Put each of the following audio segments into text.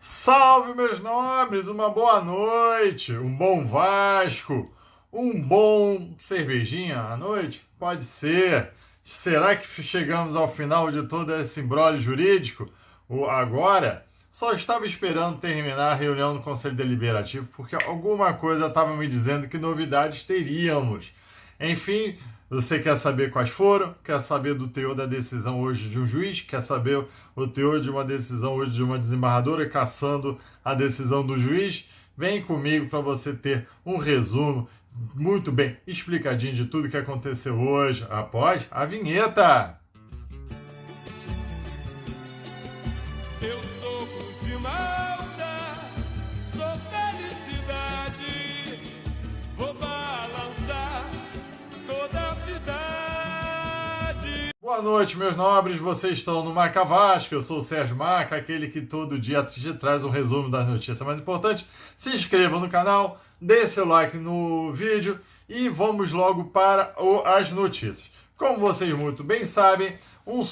Salve, meus nobres! Uma boa noite, um bom Vasco, um bom cervejinha à noite? Pode ser. Será que chegamos ao final de todo esse imbróglio jurídico? Agora, só estava esperando terminar a reunião do Conselho Deliberativo, porque alguma coisa estava me dizendo que novidades teríamos. Enfim, você quer saber quais foram? Quer saber do teor da decisão hoje de um juiz? Quer saber o teor de uma decisão hoje de uma desembargadora cassando a decisão do juiz? Vem comigo para você ter um resumo muito bem explicadinho de tudo que aconteceu hoje após a vinheta. Eu sou luz de malta, sou felicidade, vou balançar toda a cidade. Boa noite, meus nobres, vocês estão no Marca Vasco, eu sou o Sérgio Marca, aquele que todo dia te traz um resumo das notícias mais importantes. Se inscreva no canal, dê seu like no vídeo e vamos logo para as notícias. Como vocês muito bem sabem, o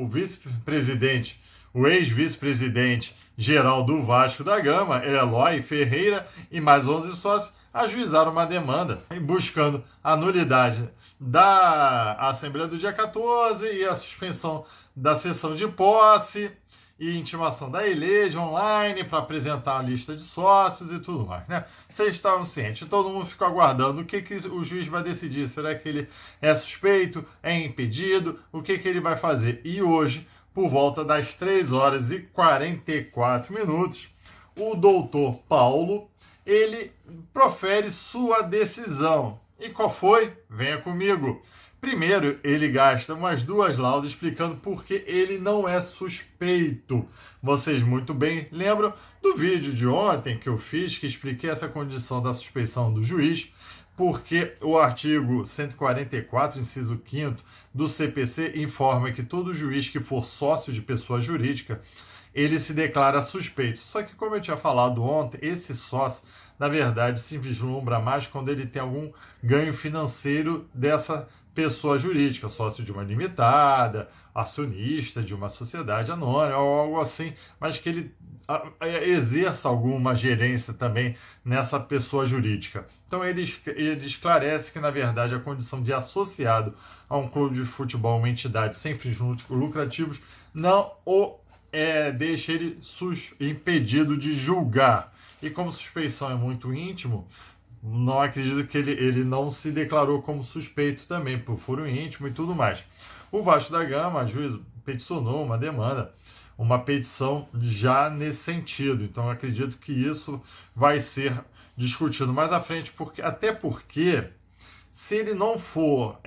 vice-presidente, o ex-vice-presidente geral do Vasco da Gama, Eloy Ferreira, e mais 11 sócios, ajuizaram uma demanda buscando a nulidade da Assembleia do dia 14 e a suspensão da sessão de posse e intimação da Eleja online para apresentar a lista de sócios e tudo mais, né? Vocês estavam cientes, todo mundo ficou aguardando o que o juiz vai decidir. Será que ele é suspeito, é impedido, o que ele vai fazer? E hoje, por volta das 3 horas e 44 minutos, o doutor Paulo, ele profere sua decisão. E qual foi? Venha comigo. Primeiro, ele gasta umas 2 laudas explicando por que ele não é suspeito. Vocês muito bem lembram do vídeo de ontem que eu fiz, que expliquei essa condição da suspeição do juiz, porque o artigo 144, inciso 5º do CPC informa que todo juiz que for sócio de pessoa jurídica, ele se declara suspeito. Só que, como eu tinha falado ontem, esse sócio, na verdade, se vislumbra mais quando ele tem algum ganho financeiro dessa pessoa jurídica, sócio de uma limitada, acionista de uma sociedade anônima ou algo assim, mas que ele exerça alguma gerência também nessa pessoa jurídica. Então ele esclarece que, na verdade, a condição de associado a um clube de futebol, uma entidade sem fins lucrativos, não o deixa ele impedido de julgar. E como suspeição é muito íntimo, não acredito que ele não se declarou como suspeito também, por foro íntimo e tudo mais. O Vasco da Gama, a juiz, peticionou uma demanda, uma petição já nesse sentido. Então, acredito que isso vai ser discutido mais à frente, até porque, se ele não for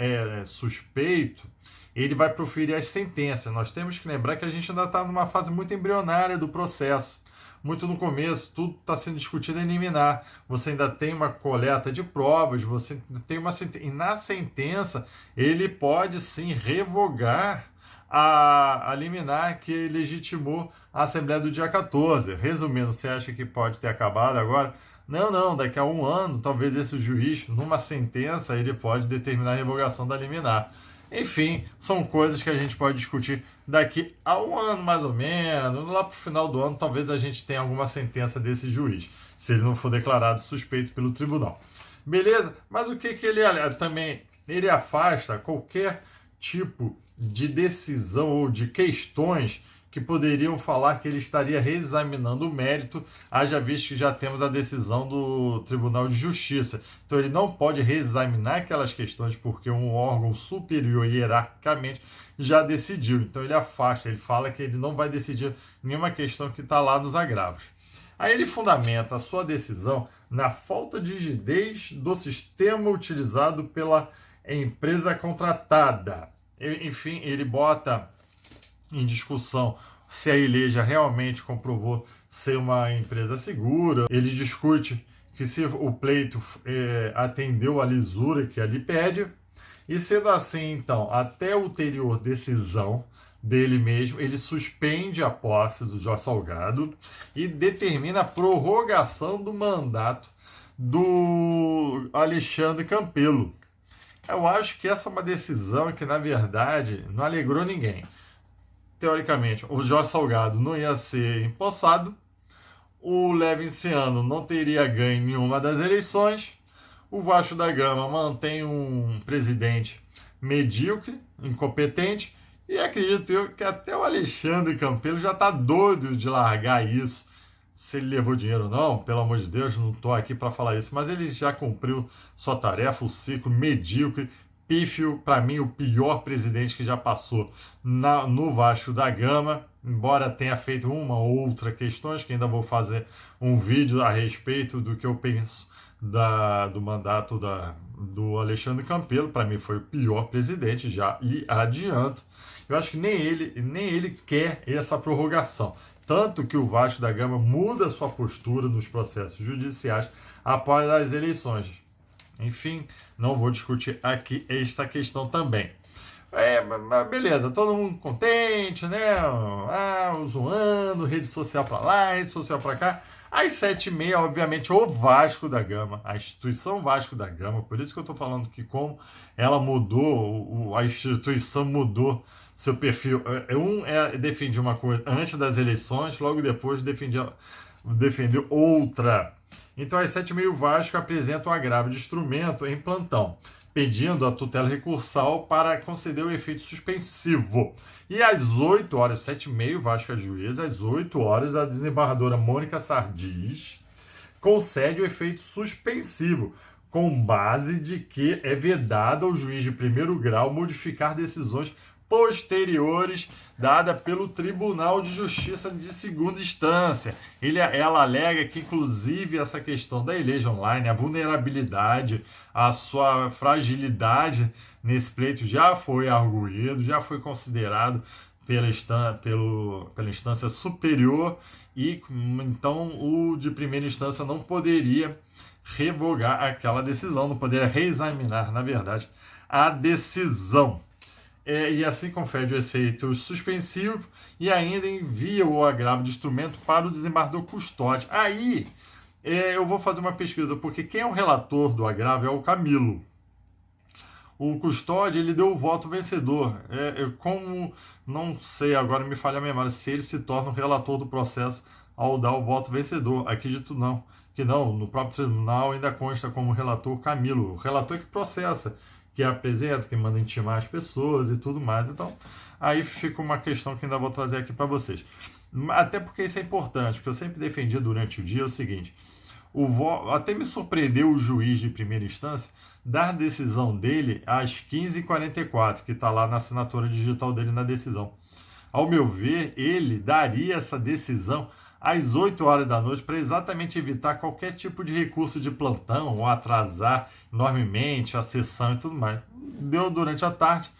suspeito, ele vai proferir as sentenças. Nós temos que lembrar que a gente ainda está numa fase muito embrionária do processo. Muito no começo, tudo está sendo discutido em liminar. Você ainda tem uma coleta de provas, você tem uma sentença. E na sentença, ele pode sim revogar a liminar que legitimou a Assembleia do dia 14. Resumindo, você acha que pode ter acabado agora? Não, daqui a 1 ano, talvez esse juiz, numa sentença, ele pode determinar a revogação da liminar. Enfim, são coisas que a gente pode discutir daqui a 1 ano, mais ou menos. Lá para o final do ano, talvez a gente tenha alguma sentença desse juiz, se ele não for declarado suspeito pelo tribunal. Beleza? Mas o que ele também... Ele afasta qualquer tipo de decisão ou de questões que poderiam falar que ele estaria reexaminando o mérito, haja visto que já temos a decisão do Tribunal de Justiça. Então ele não pode reexaminar aquelas questões porque um órgão superior hierarquicamente já decidiu. Então ele afasta, ele fala que ele não vai decidir nenhuma questão que está lá nos agravos. Aí ele fundamenta a sua decisão na falta de rigidez do sistema utilizado pela empresa contratada. Enfim, ele bota em discussão se a Eleja realmente comprovou ser uma empresa segura. Ele discute que se o pleito atendeu a lisura que ali pede. E sendo assim, então, até ulterior decisão dele mesmo, ele suspende a posse do Jorge Salgado e determina a prorrogação do mandato do Alexandre Campelo. Eu acho que essa é uma decisão que, na verdade, não alegrou ninguém. teoricamente, o Jorge Salgado não ia ser empossado, o Levinciano não teria ganho nenhuma das eleições, o Vasco da Gama mantém um presidente medíocre, incompetente, e acredito eu que até o Alexandre Campelo já está doido de largar isso. Se ele levou dinheiro ou não, pelo amor de Deus, não estou aqui para falar isso, mas ele já cumpriu sua tarefa, o ciclo medíocre, pífio, para mim o pior presidente que já passou no Vasco da Gama, embora tenha feito uma ou outra questões, que ainda vou fazer um vídeo a respeito do que eu penso do mandato do Alexandre Campelo. Para mim foi o pior presidente, já lhe adianto. Eu acho que nem ele quer essa prorrogação. Tanto que o Vasco da Gama muda sua postura nos processos judiciais após as eleições. Enfim, não vou discutir aqui esta questão também. Mas beleza, todo mundo contente, né? Zoando, rede social para lá, rede social para cá. Às 7h30, obviamente, o Vasco da Gama, a instituição Vasco da Gama, por isso que eu estou falando que como ela mudou, a instituição mudou seu perfil. Defendia uma coisa antes das eleições, logo depois defendeu outra. Então, às 7h30, o Vasco apresenta um agravo de instrumento em plantão, pedindo a tutela recursal para conceder o efeito suspensivo. E às 8h, 7h30, o Vasco é juiz, às 8h, a desembargadora Mônica Sardis concede o efeito suspensivo, com base de que é vedado ao juiz de primeiro grau modificar decisões posteriores dada pelo Tribunal de Justiça de segunda instância. Ela alega que, inclusive, essa questão da Eleja Online, a vulnerabilidade, a sua fragilidade nesse pleito já foi arguído, já foi considerado pela instância superior, e então o de primeira instância não poderia revogar aquela decisão, não poderia reexaminar, na verdade, a decisão. E assim confere o efeito suspensivo e ainda envia o agravo de instrumento para o desembargador custódio. Aí eu vou fazer uma pesquisa, porque quem é o relator do agravo é o Camilo. O custódio, ele deu o voto vencedor. Como não sei, agora me falha a memória, se ele se torna o relator do processo ao dar o voto vencedor. Acredito que não, no próprio tribunal ainda consta como relator Camilo. O relator é que processa, que apresenta, que manda intimar as pessoas e tudo mais. Então, aí fica uma questão que ainda vou trazer aqui para vocês. Até porque isso é importante, porque eu sempre defendi durante o dia o seguinte: até me surpreendeu o juiz de primeira instância dar decisão dele às 15h44, que está lá na assinatura digital dele na decisão. Ao meu ver, ele daria essa decisão às 8h da noite, para exatamente evitar qualquer tipo de recurso de plantão ou atrasar enormemente a sessão e tudo mais. Deu durante a tarde,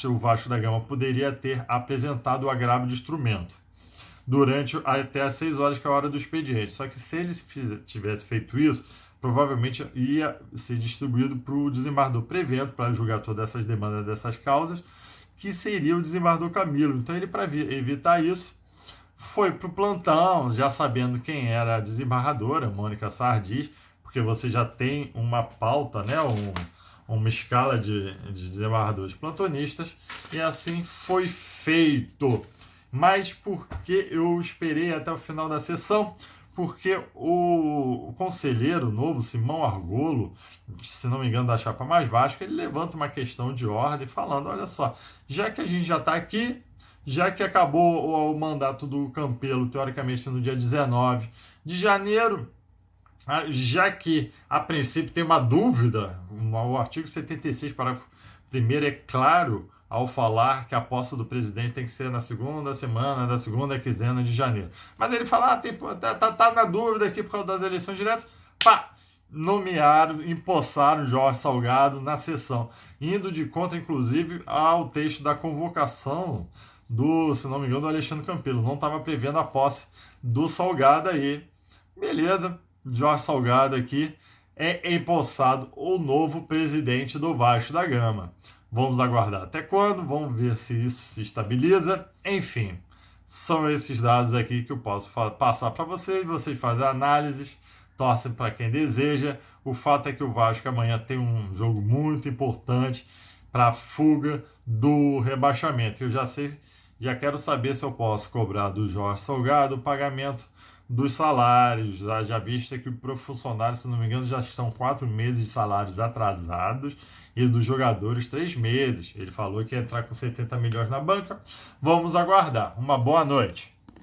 o Vasco da Gama poderia ter apresentado o agravo de instrumento até às 6h, que é a hora do expediente. Só que se ele tivesse feito isso, provavelmente ia ser distribuído para o desembargador prevento, para julgar todas essas demandas dessas causas, que seria o desembargador Camilo. Então ele, para evitar isso, foi para o plantão, já sabendo quem era a desembargadora, Mônica Sardis, porque você já tem uma pauta, né, uma escala de desembargadores plantonistas, e assim foi feito. Mas por que eu esperei até o final da sessão? Porque o conselheiro novo, Simão Argolo, se não me engano, da Chapa Mais Vasco, ele levanta uma questão de ordem falando: olha só, já que a gente já está aqui, já que acabou o mandato do Campelo, teoricamente, no dia 19 de janeiro, já que, a princípio, tem uma dúvida, o artigo 76, parágrafo 1º, é claro ao falar que a posse do presidente tem que ser na segunda semana da segunda quinzena de janeiro. Mas ele fala, tá na dúvida aqui por causa das eleições diretas, nomearam, empossaram Jorge Salgado na sessão, indo de contra, inclusive, ao texto da convocação se não me engano, do Alexandre Campelo. Não estava prevendo a posse do Salgado aí. Beleza, Jorge Salgado aqui é empossado o novo presidente do Vasco da Gama. Vamos aguardar até quando, vamos ver se isso se estabiliza. Enfim, são esses dados aqui que eu posso passar para vocês fazem análises, torcem para quem deseja. O fato é que o Vasco amanhã tem um jogo muito importante para a fuga do rebaixamento. Eu já sei Já quero saber se eu posso cobrar do Jorge Salgado o pagamento dos salários, já vista que para o funcionário, se não me engano, já estão 4 meses de salários atrasados e dos jogadores 3 meses. Ele falou que ia entrar com 70 milhões na banca. Vamos aguardar. Uma boa noite.